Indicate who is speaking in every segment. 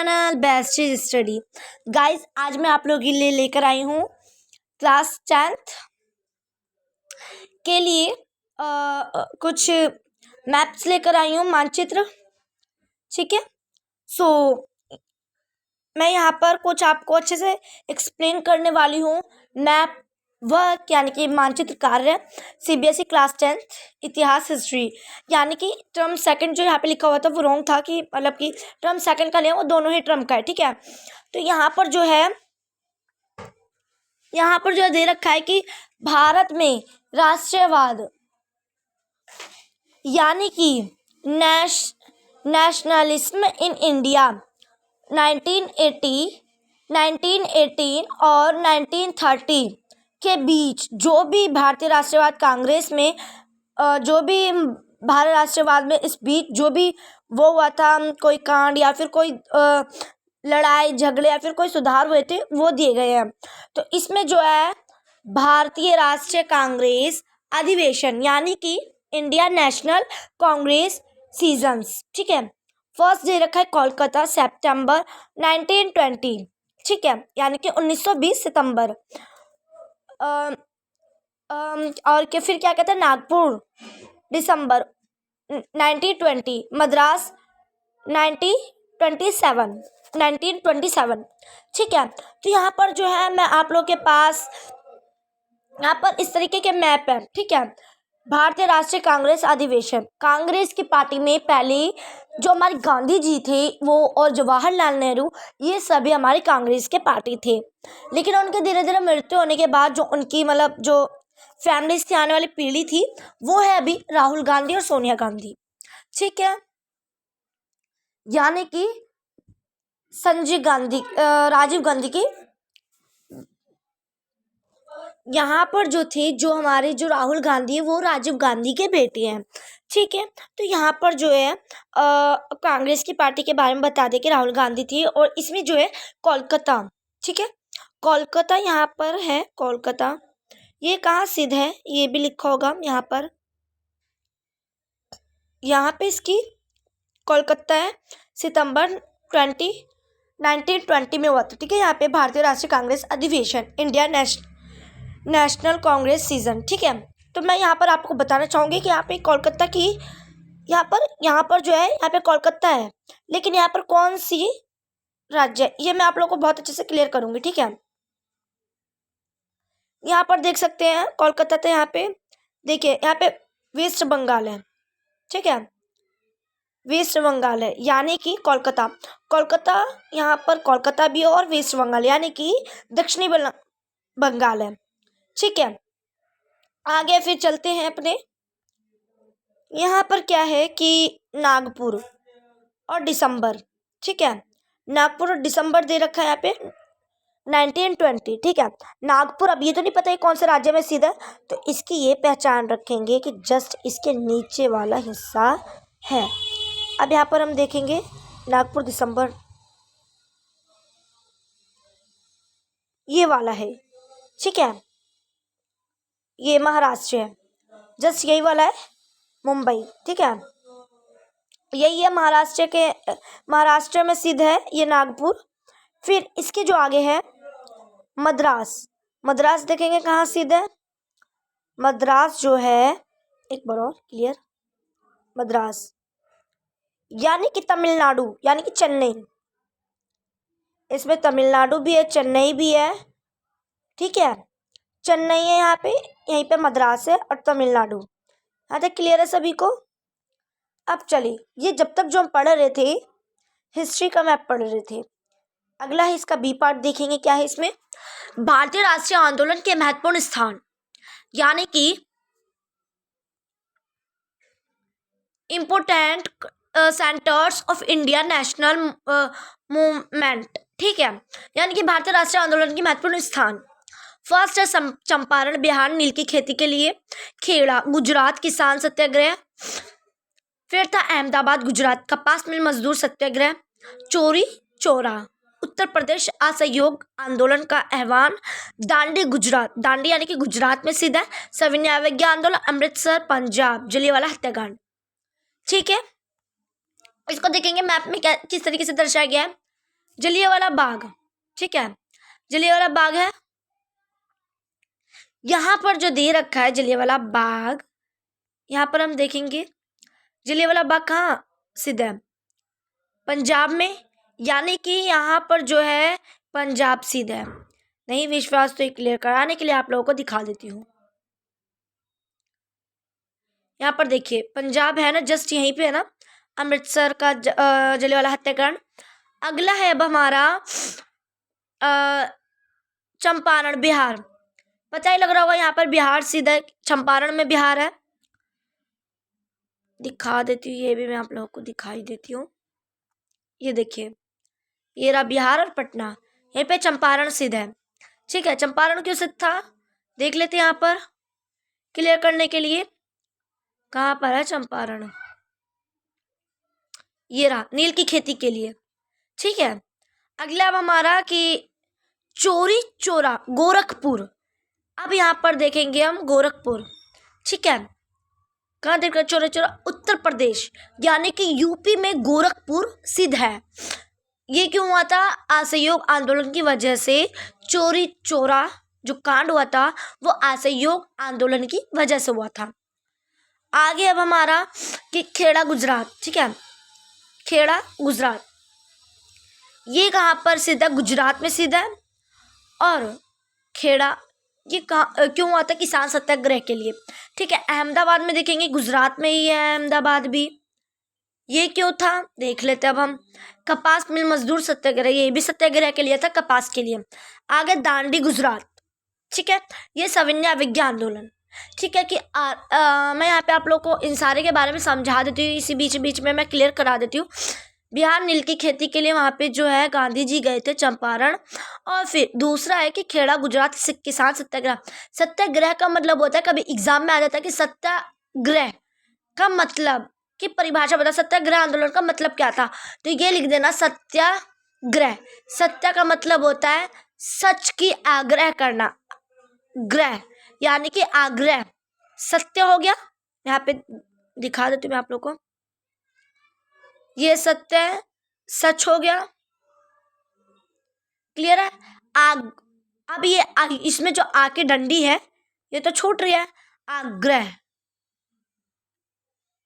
Speaker 1: Channel best study. Guys, आज मैं आप लोगों के लिए लेकर आई हूँ क्लास 10th के लिए कुछ मैप्स लेकर आई हूँ, मानचित्र। ठीक है, सो मैं यहाँ पर कुछ आपको अच्छे से एक्सप्लेन करने वाली हूँ। मैप वर्क यानी कि मानचित्र कार्य, सीबीएसई क्लास 10th इतिहास हिस्ट्री, यानी कि टर्म सेकंड जो यहाँ पे लिखा हुआ था वो रॉन्ग था, कि मतलब कि टर्म सेकंड का नहीं है, वो दोनों ही टर्म का है। ठीक है, तो यहाँ पर जो है दे रखा है कि भारत में राष्ट्रवाद यानी कि नेशनलिज्म इन इंडिया 1980, 1918 और 1930 के बीच जो भी भारतीय राष्ट्रवाद कांग्रेस में जो भी भारत राष्ट्रवाद में इस बीच जो भी वो हुआ था, कोई कांड या फिर कोई लड़ाई झगड़े या फिर कोई सुधार हुए थे, वो दिए गए हैं। तो इसमें जो है भारतीय राष्ट्रीय कांग्रेस अधिवेशन यानी कि इंडिया नेशनल कांग्रेस सीजन्स, ठीक है, फर्स्ट दे रखा है कोलकाता सितंबर 1920, ठीक है, यानी कि 1920 सितंबर। और फिर क्या कहते हैं, नागपुर दिसंबर 1920, मद्रास 1927, ठीक है। तो यहाँ पर जो है मैं आप लोग के पास यहाँ पर इस तरीके के मैप है, ठीक है। भारतीय राष्ट्रीय कांग्रेस अधिवेशन, कांग्रेस की पार्टी में पहले जो हमारे गांधी जी थे वो और जवाहरलाल नेहरू, ये सभी हमारी कांग्रेस के पार्टी थे। लेकिन उनके धीरे धीरे मृत्यु होने के बाद जो उनकी मतलब जो फैमिली से आने वाली पीढ़ी थी वो है अभी राहुल गांधी और सोनिया गांधी, ठीक है, यानी कि राजीव गांधी की यहाँ पर जो थे, जो हमारे जो राहुल गांधी है वो राजीव गांधी के बेटे हैं, ठीक है। तो यहाँ पर जो है कांग्रेस की पार्टी के बारे में बता दें कि राहुल गांधी थी, और इसमें जो है कोलकाता, ठीक है, कोलकाता यहाँ पर है, कोलकाता ये कहाँ स्थित है ये भी लिखा होगा यहाँ पर, यहाँ पे इसकी कोलकाता है, सितंबर 1920 में हुआ था, ठीक है। यहाँ पे भारतीय राष्ट्रीय कांग्रेस अधिवेशन, इंडिया नेशनल कांग्रेस सीजन, ठीक है। तो मैं यहाँ पर आपको बताना चाहूँगी कि यहाँ पे कोलकाता की यहाँ पर जो है यहाँ पे कोलकाता है, लेकिन यहाँ पर कौन सी राज्य है ये मैं आप लोगों को बहुत अच्छे से क्लियर करूँगी, ठीक है। यहाँ पर देख सकते हैं कोलकाता, तो यहाँ पे देखिए यहाँ पे वेस्ट बंगाल है, ठीक है, वेस्ट बंगाल है, यानी कि कोलकाता यहाँ पर कोलकाता भी है और वेस्ट बंगाल यानी कि दक्षिणी बंगाल है, ठीक है। आगे फिर चलते हैं अपने, यहाँ पर क्या है कि नागपुर और दिसंबर, ठीक है, नागपुर और दिसंबर दे रखा है यहाँ पे 1920, ठीक है। नागपुर अब ये तो नहीं पता है कौन से राज्य में स्थित है, तो इसकी ये पहचान रखेंगे कि जस्ट इसके नीचे वाला हिस्सा है। अब यहाँ पर हम देखेंगे नागपुर दिसंबर, ये वाला है, ठीक है, ये महाराष्ट्र है, जस्ट यही वाला है मुंबई, ठीक है, यही है महाराष्ट्र में स्थित है ये नागपुर। फिर इसके जो आगे है मद्रास देखेंगे कहाँ स्थित है, मद्रास जो है, एक बार और क्लियर, मद्रास यानी कि तमिलनाडु, यानी कि चेन्नई, इसमें तमिलनाडु भी है, चेन्नई भी है, ठीक है, चेन्नई है यहाँ पे, यहीं पे मद्रास है और तमिलनाडु। यहाँ तक क्लियर है सभी को। अब चलिए, ये जब तक जो हम पढ़ रहे थे हिस्ट्री का मैप पढ़ रहे थे, अगला है इसका बी पार्ट, देखेंगे क्या है इसमें, भारतीय राष्ट्रीय आंदोलन के महत्वपूर्ण स्थान, यानी कि important centres of India national movement, ठीक है, यानी कि भारतीय राष्ट्रीय आंदोलन के महत्वपूर्ण स्थान। फर्स्ट है चंपारण बिहार नील की खेती के लिए, खेड़ा गुजरात किसान सत्याग्रह, फिर था अहमदाबाद गुजरात कपास मिल मजदूर सत्याग्रह, चोरी चौरा उत्तर प्रदेश असहयोग आंदोलन का आह्वान, दांडी गुजरात, दांडी यानी कि गुजरात में स्थित है, सविनय अवज्ञा आंदोलन अमृतसर पंजाब, जलियांवाला हत्याकांड, ठीक है। इसको देखेंगे मैप में क्या किस तरीके से दर्शाया गया है। जलियांवाला बाग, ठीक है, जलियांवाला बाग है। यहाँ पर जो दे रखा है जलियांवाला बाग, यहाँ पर हम देखेंगे जलियांवाला बाग कहाँ स्थित है, पंजाब में, यानी कि यहाँ पर जो है पंजाब स्थित है। नहीं विश्वास तो क्लियर कराने के लिए आप लोगों को दिखा देती हूँ। यहाँ पर देखिए पंजाब है ना, जस्ट यहीं पे है ना, अमृतसर का जलियांवाला हत्याकांड। अगला है अब हमारा चंपारण, बिहार। पता ही लग रहा होगा यहाँ पर बिहार सीधा चंपारण में बिहार है। दिखा देती हूँ, ये भी मैं आप लोगों को दिखाई देती हूँ। ये देखिए, ये रहा बिहार और पटना, यहीं पे चंपारण सिद्ध है। ठीक है, चंपारण क्यों सिद्ध था देख लेते हैं यहाँ पर क्लियर करने के लिए। कहाँ पर है चंपारण, ये रहा, नील की खेती के लिए। ठीक है, अगला अब हमारा कि चोरी चोरा, गोरखपुर। अब यहाँ पर देखेंगे हम गोरखपुर। ठीक है, कहाँ देख रहे, चोरा चोरा, उत्तर प्रदेश, यानी कि यूपी में गोरखपुर सिद्ध है। ये क्यों हुआ था, असहयोग आंदोलन की वजह से चोरी चोरा जो कांड हुआ था वो असहयोग आंदोलन की वजह से हुआ था। आगे अब हमारा कि खेड़ा गुजरात। ठीक है, खेड़ा गुजरात, ये कहाँ पर स्थित है, गुजरात में स्थित है। और खेड़ा ये कहाँ क्यों हुआ था, किसान सत्याग्रह के लिए। ठीक है, अहमदाबाद में देखेंगे, गुजरात में ही है अहमदाबाद भी। ये क्यों था देख लेते अब हम। कपास मिल मजदूर सत्याग्रह, ये भी सत्याग्रह के लिए था, कपास के लिए। आगे दांडी गुजरात। ठीक है, ये सविनय अवज्ञा आंदोलन। ठीक है कि मैं यहाँ पे आप लोग को इन सारे के बारे में समझा देती हूँ, इसी बीच बीच में मैं क्लियर करा देती हूँ। बिहार नील की खेती के लिए वहाँ पे जो है गांधी जी गए थे चंपारण। और फिर दूसरा है कि खेड़ा गुजरात किसान सत्याग्रह। सत्याग्रह का मतलब होता है, कभी एग्जाम में आ जाता है कि सत्याग्रह का मतलब की परिभाषा बता, सत्याग्रह आंदोलन का मतलब क्या था, तो ये लिख देना सत्याग्रह। सत्य का मतलब होता है सच की आग्रह करना, ग्रह यानी कि आग्रह, सत्य हो गया। यहाँ पे दिखा देती हूँ मैं आप लोग को, ये सत्य है, सच हो गया, क्लियर है। अब ये इसमें जो आ की डंडी है ये तो छूट रही है, आग्रह,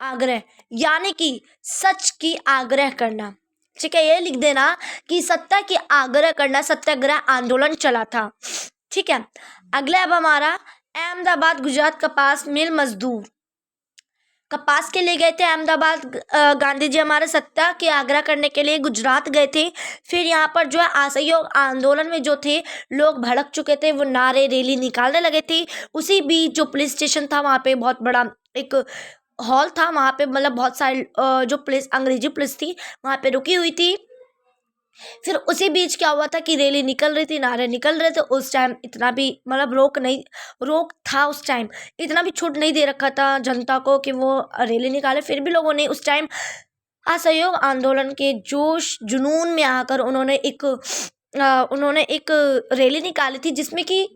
Speaker 1: आग्रह यानी कि सच की आग्रह करना। ठीक है, ये लिख देना कि सत्य की आग्रह करना सत्याग्रह आंदोलन चला था। ठीक है, अगला अब हमारा अहमदाबाद गुजरात कपास मिल मजदूर। कपास के लिए गए थे अहमदाबाद, गांधी जी हमारे सत्ता की आग्रह करने के लिए गुजरात गए थे। फिर यहाँ पर जो है असहयोग आंदोलन में जो थे लोग भड़क चुके थे, वो नारे रैली निकालने लगे थे। उसी बीच जो पुलिस स्टेशन था वहाँ पे बहुत बड़ा एक हॉल था, वहाँ पे मतलब बहुत सारे जो पुलिस अंग्रेजी पुलिस थी वहाँ पे रुकी हुई थी। फिर उसी बीच क्या हुआ था कि रैली निकल रही थी, नारे निकल रहे थे। उस टाइम इतना भी मतलब रोक था, उस टाइम इतना भी छूट नहीं दे रखा था जनता को कि वो रैली निकाले। फिर भी लोगों ने उस टाइम असहयोग आंदोलन के जोश जुनून में आकर उन्होंने एक रैली निकाली थी, जिसमें कि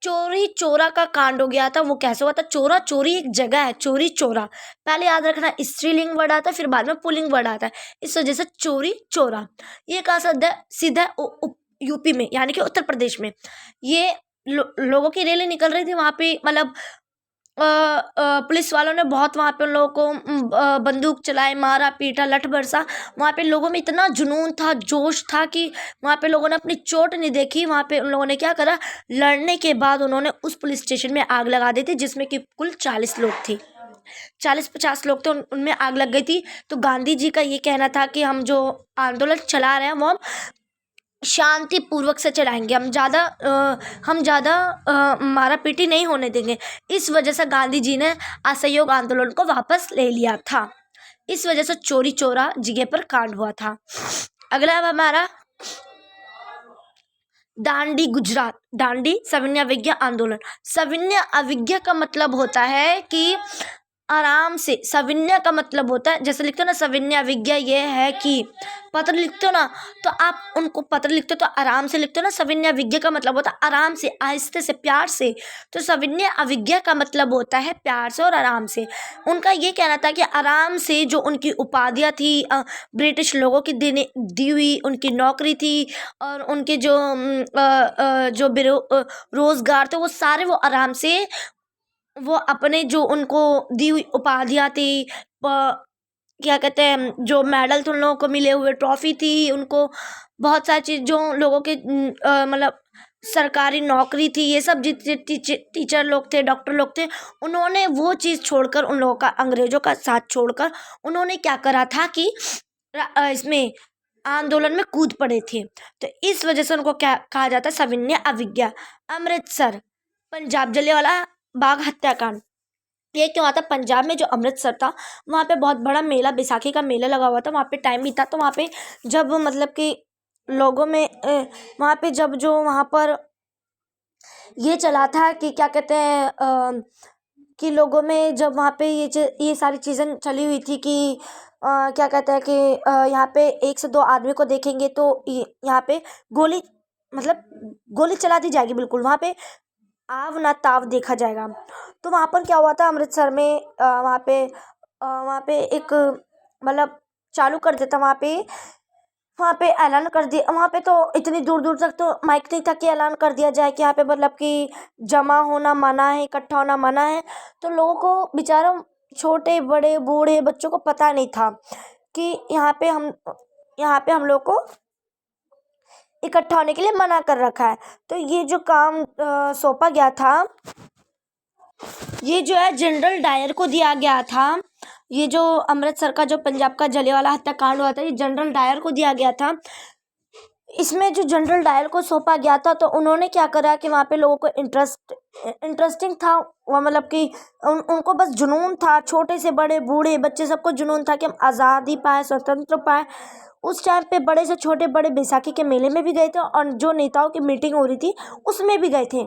Speaker 1: चोरी चोरा का कांड हो गया था। वो कैसे हुआ था, चोरा चोरी एक जगह है, चोरी चोरा पहले याद रखना, स्त्रीलिंग वर्ड आता है, फिर बाद में पुल्लिंग वर्ड आता है, इस वजह से चोरी चोरा। ये कहाँ सीधा यूपी में यानी कि उत्तर प्रदेश में। ये लोगों की रैली निकल रही थी वहाँ पे, मतलब पुलिस वालों ने बहुत वहाँ पे उन लोगों को बंदूक चलाए, मारा पीटा, लठ बरसा। वहाँ पे लोगों में इतना जुनून था, जोश था कि वहाँ पे लोगों ने अपनी चोट नहीं देखी। वहाँ पे उन लोगों ने क्या करा, लड़ने के बाद उन्होंने उस पुलिस स्टेशन में आग लगा दी थी, जिसमें कि कुल 40 लोग थे, 40-50 लोग थे, उनमें आग लग गई थी। तो गांधी जी का ये कहना था कि हम जो आंदोलन चला रहे हैं वो हम शांति पूर्वक से चलाएंगे, हम ज़्यादा मारा पीटी नहीं होने देंगे। इस वजह से गांधी जी ने असहयोग आंदोलन को वापस ले लिया था। इस वजह से चोरी चोरा जगह पर कांड हुआ था। अगला हमारा दांडी गुजरात। दांडी सविनय अवज्ञा आंदोलन। सविनय अवज्ञा का मतलब होता है कि आराम से, सविन्या का मतलब होता है, जैसे लिखते हो ना सविन्या विज्ञा, ये है कि पत्र लिखते हो ना, तो आप उनको पत्र लिखते हो तो आराम से लिखते हो ना, सविन्या विज्ञा का मतलब होता है आराम से, आहिस्ते से, प्यार से। तो सविन्या अविज्ञा का मतलब होता है प्यार से और आराम से। उनका ये कहना था कि आराम से जो उनकी उपाधियाँ थी, ब्रिटिश लोगों की देने दी हुई उनकी नौकरी थी, और उनके जो जो रोजगार थे, वो सारे वो आराम से, वो अपने जो उनको दी हुई उपाधियाँ थी, क्या कहते हैं, जो मेडल थे उन लोगों को मिले हुए, ट्रॉफी थी उनको, बहुत सारी चीज़ जो लोगों के मतलब सरकारी नौकरी थी, ये सब जितने टीचर लोग थे, डॉक्टर लोग थे, उन्होंने वो चीज़ छोड़कर, उन लोगों का अंग्रेजों का साथ छोड़कर, उन्होंने क्या करा था कि इसमें आंदोलन में कूद पड़े थे। तो इस वजह से उनको क्या कहा जाता है, सविनय अवज्ञा। अमृतसर, पंजाब, जलियांवाला बाग हत्याकांड, ये क्यों आता? पंजाब में जो अमृतसर था, वहाँ पे बहुत बड़ा मेला, बैसाखी का मेला लगा हुआ था, वहाँ पे टाइम भी था, तो वहाँ पे जब मतलब कि लोगों में वहाँ पे जब जो वहाँ पर ये चला था कि क्या कहते हैं, कि लोगों में जब वहाँ पे ये सारी चीज़ें चली हुई थी कि क्या कहते हैं कि यहाँ पे 1 से 2 आदमी को देखेंगे तो यहाँ पे गोली, मतलब गोली चला दी जाएगी, बिल्कुल वहाँ पे आव ना ताव देखा जाएगा। तो वहाँ पर क्या हुआ था अमृतसर में, वहाँ पे एक मतलब चालू कर देता, वहाँ पे ऐलान कर दिया। वहाँ पे तो इतनी दूर दूर तक तो माइक नहीं था कि ऐलान कर दिया जाए कि यहाँ पे मतलब कि जमा होना मना है, इकट्ठा होना मना है। तो लोगों को बेचारों, छोटे बड़े बूढ़े बच्चों को पता नहीं था कि यहाँ पे हम लोग को इकट्ठा होने के लिए मना कर रखा है। तो ये जो काम सौंपा गया था, ये जो है जनरल डायर को दिया गया था। ये जो अमृतसर का, जो पंजाब का जलियांवाला हत्याकांड हुआ था, ये जनरल डायर को दिया गया था। इसमें जो जनरल डायर को सौंपा गया था, तो उन्होंने क्या करा कि वहाँ पे लोगों को इंटरेस्टिंग था, वो मतलब कि उनको बस जुनून था, छोटे से बड़े बूढ़े बच्चे सबको जुनून था कि हम आज़ादी पाए, स्वतंत्र पाए। उस टाइम पे बड़े से छोटे बड़े बैसाखी के मेले में भी गए थे, और जो नेताओं की मीटिंग हो रही थी उसमें भी गए थे।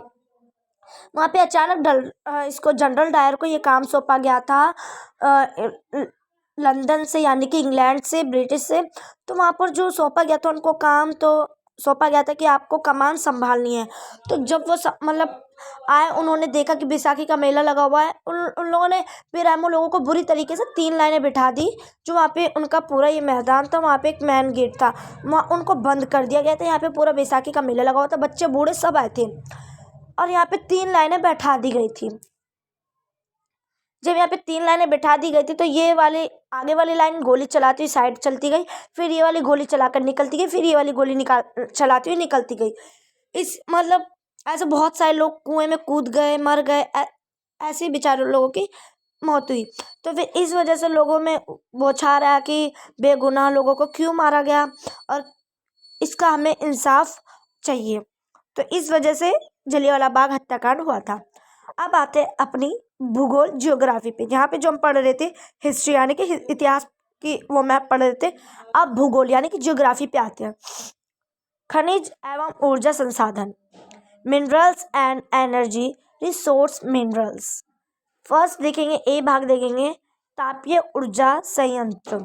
Speaker 1: वहाँ पे अचानक इसको जनरल डायर को ये काम सौंपा गया था लंदन से, यानी कि इंग्लैंड से, ब्रिटिश से। तो वहाँ पर जो सौंपा गया था उनको काम, तो सौंपा गया था कि आपको कमान संभालनी है। तो जब वो मतलब आए, उन्होंने देखा कि बैसाखी का मेला लगा हुआ है, उन लोगों ने बेरहमो लोगों को बुरी तरीके से 3 लाइनें बिठा दी। जो वहाँ पे उनका पूरा ये मैदान था, वहाँ पे एक मेन गेट था, वहाँ उनको बंद कर दिया गया था। यहाँ पे पूरा बैसाखी का मेला लगा हुआ था, बच्चे बूढ़े सब आए थे, और यहाँ पे 3 लाइनें बैठा दी गई थी। जब यहाँ पे 3 लाइनें बैठा दी गई थी, तो ये वाले आगे वाली लाइन गोली चलाती हुई साइड चलती गई, फिर ये वाली गोली चलाकर निकलती गई, फिर ये वाली गोली चलाती हुई निकलती गई। इस मतलब ऐसे बहुत सारे लोग कुएं में कूद गए, मर गए, ऐसे बेचारे लोगों की मौत हुई। तो फिर इस वजह से लोगों में वो छा रहा है कि बेगुनाह लोगों को क्यों मारा गया, और इसका हमें इंसाफ चाहिए। तो इस वजह से जलियांवाला बाग हत्याकांड हुआ था। अब आते हैं अपनी भूगोल, जियोग्राफी पे, जहाँ पे जो हम पढ़ रहे थे हिस्ट्री यानी कि इतिहास की वो मैप पढ़ रहे थे। अब भूगोल यानी कि जियोग्राफी पे आते हैं। खनिज एवं ऊर्जा संसाधन, minerals and energy resource minerals. First देखेंगे, ए भाग देखेंगे, तापीय ऊर्जा संयंत्र,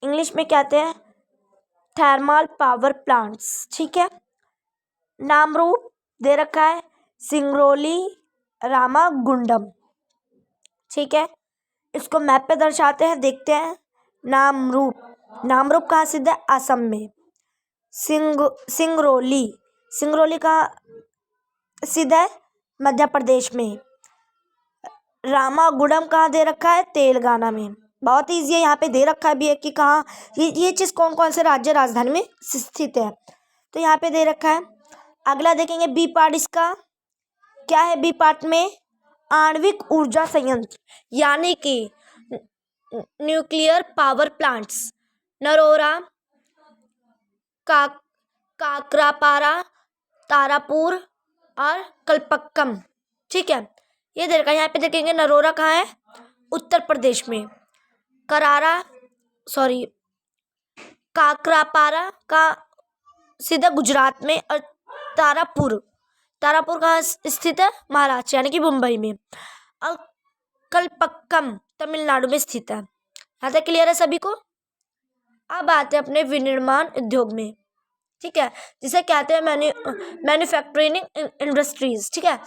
Speaker 1: इंग्लिश में कहते हैं थर्मल पावर प्लांट्स। ठीक है, नाम रूप दे रखा है सिंगरौली, रामागुंडम। ठीक है, इसको मैप पे दर्शाते हैं, देखते हैं। नाम रूप कहाँ स्थित है? असम में। सिंगरौली, सिंगरौली कहाँ स्थित है? मध्य प्रदेश में। रामागुंडम कहाँ दे रखा है? तेलंगाना में। बहुत ईजी है, यहाँ पे दे रखा है भी है कि कहाँ ये चीज़ कौन कौन से राज्य राजधानी में स्थित है, तो यहाँ पे दे रखा है। अगला देखेंगे बी पार्ट, इसका क्या है? बी पार्ट में आणविक ऊर्जा संयंत्र यानी कि nuclear power plants, Narora, Kakrapar, Tarapur और कलपक्कम। ठीक है, ये दे रखा है। यहाँ पे देखेंगे नरोरा कहाँ है? उत्तर प्रदेश में। काकरापारा का सीधा गुजरात में, और तारापुर कहाँ स्थित है? महाराष्ट्र यानी कि मुंबई में। और कलपक्कम तमिलनाडु में स्थित है। यहाँ तक क्लियर है सभी को। अब आते हैं अपने विनिर्माण उद्योग में, ठीक है, जिसे कहते हैं मैन्युफैक्चरिंग इंडस्ट्रीज, ठीक है।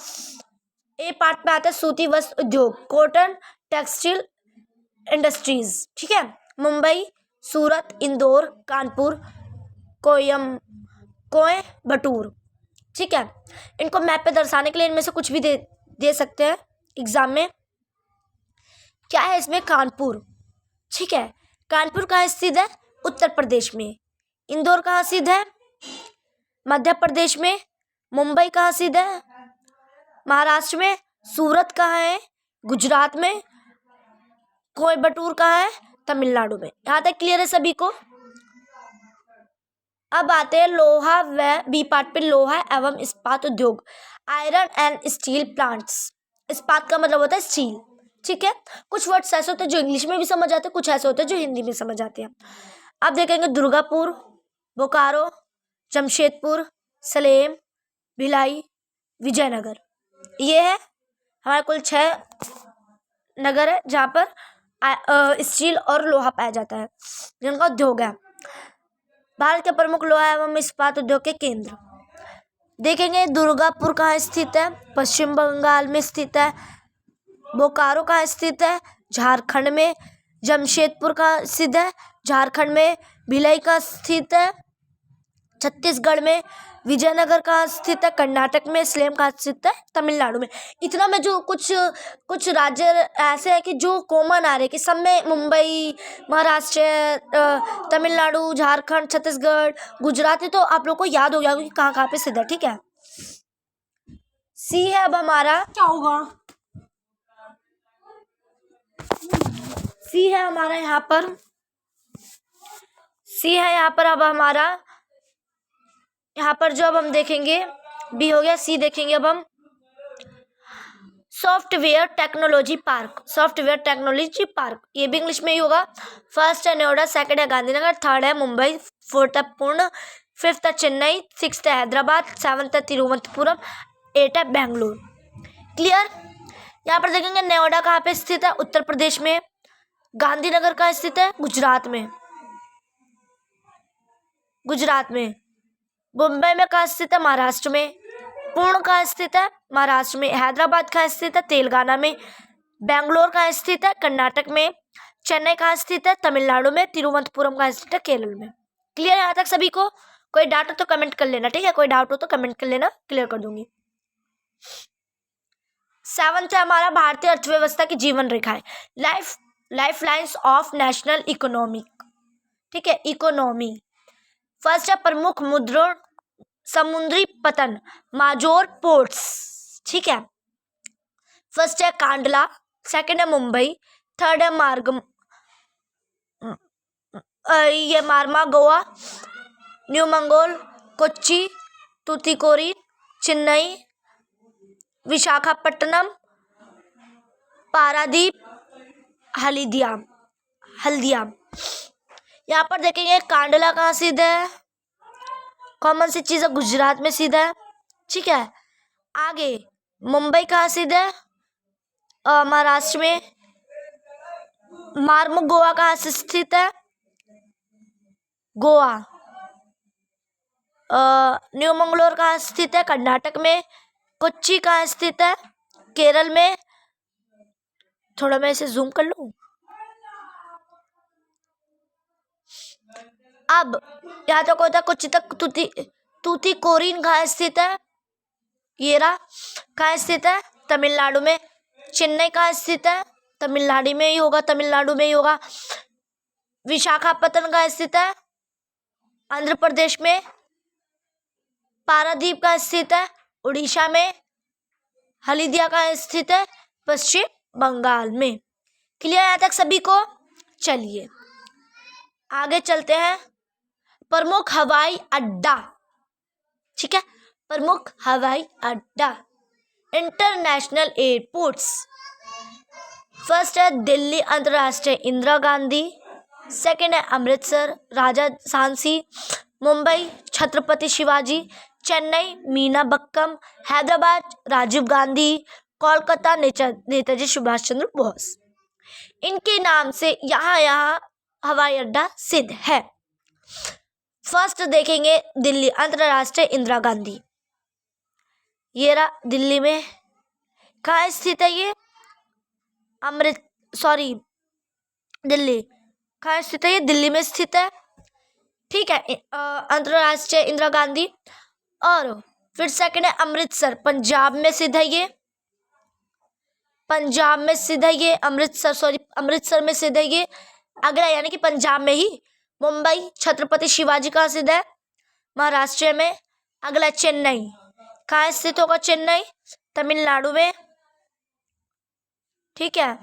Speaker 1: ए पार्ट पे आता है सूती वस्त्र उद्योग, कॉटन टेक्सटाइल इंडस्ट्रीज, ठीक है। मुंबई, सूरत, इंदौर, कानपुर, कोयम्बटूर, ठीक है। इनको मैप पे दर्शाने के लिए इनमें से कुछ भी दे सकते हैं एग्जाम में। क्या है इसमें? कानपुर, ठीक है। कानपुर कहाँ स्थित है? उत्तर प्रदेश में। इंदौर कहाँ स्थित है? मध्य प्रदेश में। मुंबई कहाँ स्थित है? महाराष्ट्र में। सूरत कहाँ है? गुजरात में। कोयम्बटूर कहाँ है? तमिलनाडु में। यहाँ तक क्लियर है सभी को। अब आते हैं लोहा व बी पार्ट पे, लोहा एवं इस्पात उद्योग, आयरन एंड स्टील प्लांट्स। इस्पात का मतलब होता है स्टील, ठीक है। कुछ वर्ड्स ऐसे होते हैं जो इंग्लिश में भी समझ आते हैं, कुछ ऐसे होते हैं जो हिंदी में समझ आते हैं। अब देखेंगे दुर्गापुर, बोकारो, जमशेदपुर, सलेम, भिलाई, विजयनगर। ये है हमारे कुल 6 नगर है जहाँ पर स्टील और लोहा पाया जाता है, जिनका उद्योग है। भारत के प्रमुख लोहा एवं इस्पात उद्योग के केंद्र देखेंगे। दुर्गापुर कहाँ स्थित है? पश्चिम बंगाल में स्थित है। बोकारो कहाँ स्थित है? झारखंड में। जमशेदपुर कहाँ स्थित है? झारखंड में। भिलाई कहाँ स्थित है? छत्तीसगढ़ में। विजयनगर कहाँ स्थित है? कर्नाटक में। सलेम कहाँ स्थित है? तमिलनाडु में। इतना में जो कुछ राज्य ऐसे हैं कि जो कॉमन आ रहे कि सब में मुंबई, महाराष्ट्र, तमिलनाडु, झारखंड, छत्तीसगढ़, गुजरात, तो आप लोग को याद हो गया कि कहाँ कहाँ पे स्थित है, ठीक है। सी है अब हमारा, क्या होगा? सी है हमारा यहाँ पर, सी है यहाँ पर अब हमारा, यहाँ पर जो अब हम देखेंगे बी हो गया, सी देखेंगे अब हम software technology park. Software technology park, ये भी इंग्लिश में ही होगा। फर्स्ट है नोएडा, सेकंड है गांधीनगर, थर्ड है मुंबई, फोर्थ है पुणे, फिफ्थ है चेन्नई, सिक्स्थ है हैदराबाद, सेवंथ है तिरुवनंतपुरम, 8 है बेंगलुरु। क्लियर। यहाँ पर देखेंगे नोएडा कहाँ पे स्थित है? उत्तर प्रदेश में। गांधीनगर कहाँ स्थित है? गुजरात में। गुजरात में। मुंबई में कहाँ स्थित है? महाराष्ट्र में। पुणे कहाँ स्थित है? महाराष्ट्र में। हैदराबाद कहाँ स्थित है? तेलंगाना में। बेंगलोर कहाँ स्थित है? कर्नाटक में। चेन्नई कहाँ स्थित है? तमिलनाडु में। तिरुवनंतपुरम कहाँ स्थित है? केरल में। क्लियर है यहाँ तक सभी को? कोई डाउट हो तो कमेंट कर लेना, ठीक है। कोई डाउट हो तो कमेंट कर लेना, क्लियर कर दूंगी। 7th है हमारा भारतीय अर्थव्यवस्था की जीवन रेखाएं, life lines of national economic, ठीक है, इकोनॉमी। फर्स्ट है प्रमुख मुद्रण समुद्री पतन, माजोर पोर्ट्स, ठीक है। फर्स्ट है कांडला, सेकंड है मुंबई, थर्ड है मार्मा गोवा, न्यू मंगोल, कोच्चि, तूतीकोरिन, चेन्नई, विशाखापट्टनम, पारादीप, हल्दिया। यहाँ पर देखेंगे कांडला कहाँ स्थित है? कॉमन सी चीज है, गुजरात में स्थित है, ठीक है। आगे मुंबई कहाँ स्थित है? महाराष्ट्र में। मार्मो गोवा कहाँ से स्थित है? गोवा। न्यू मंगलोर कहाँ स्थित है? कर्नाटक में। कोच्चि कहाँ स्थित है? केरल में। थोड़ा मैं इसे जूम कर लूं। अब यहाँ तक होता है कोच्चि तक। तूतीकोरिन कहाँ स्थित है? ये रहा। कहाँ स्थित है? तमिलनाडु में। चेन्नई कहाँ स्थित है? तमिलनाडु में ही होगा। विशाखापट्टनम कहाँ स्थित है? आंध्र प्रदेश में। पारादीप कहाँ स्थित है? उड़ीसा में। हल्दिया कहाँ स्थित है? पश्चिम बंगाल में। क्लियर है यहाँ तक सभी को? चलिए आगे चलते हैं। प्रमुख हवाई अड्डा, ठीक है, प्रमुख हवाई अड्डा, इंटरनेशनल एयरपोर्ट्स। फर्स्ट है दिल्ली अंतर्राष्ट्रीय इंदिरा गांधी, सेकंड है अमृतसर राजा झांसी, मुंबई छत्रपति शिवाजी, चेन्नई मीनाबक्कम, हैदराबाद राजीव गांधी, कोलकाता नेताजी सुभाष चंद्र बोस, इनके नाम से यहाँ हवाई अड्डा सिद्ध है। फर्स्ट देखेंगे दिल्ली अंतर्राष्ट्रीय इंदिरा गांधी, ये रहा दिल्ली में। कहाँ स्थित है ये? दिल्ली कहाँ स्थित है? ये दिल्ली में स्थित है, ठीक है। अंतर्राष्ट्रीय इंदिरा गांधी। और फिर सेकंड है अमृतसर, पंजाब में स्थित है ये, पंजाब में स्थित है ये। अमृतसर में स्थित है ये। अगला यानी कि पंजाब में ही मुंबई छत्रपति शिवाजी कहाँ स्थित है? महाराष्ट्र में। अगला चेन्नई, कहाँ स्थित होगा चेन्नई? तमिलनाडु में, ठीक है।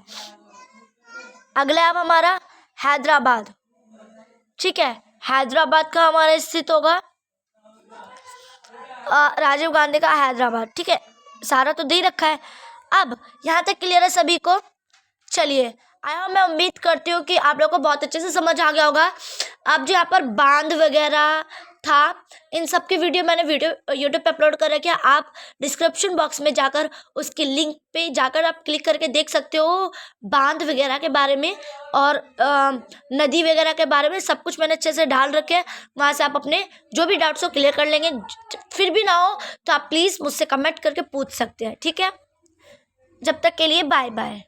Speaker 1: अगला अब हमारा हैदराबाद, ठीक है। हैदराबाद का हमारा स्थित होगा राजीव गांधी का हैदराबाद, ठीक है। सारा तो दे रखा है। अब यहाँ तक क्लियर है सभी को? चलिए मैं उम्मीद करती हूँ कि आप लोगों को बहुत अच्छे से समझ आ गया होगा। अब जो यहाँ पर बांध वगैरह था, इन सब की वीडियो मैंने यूट्यूब पे अपलोड कर रखी है। आप डिस्क्रिप्शन बॉक्स में जाकर उसकी लिंक पे जाकर आप क्लिक करके देख सकते हो बांध वगैरह के बारे में, और नदी वगैरह के बारे में सब कुछ मैंने अच्छे से डाल रखे हैं। वहाँ से आप अपने जो भी डाउट्स को क्लियर कर लेंगे। फिर भी ना हो तो आप प्लीज़ मुझसे कमेंट करके पूछ सकते हैं, ठीक है। जब तक के लिए बाय बाय।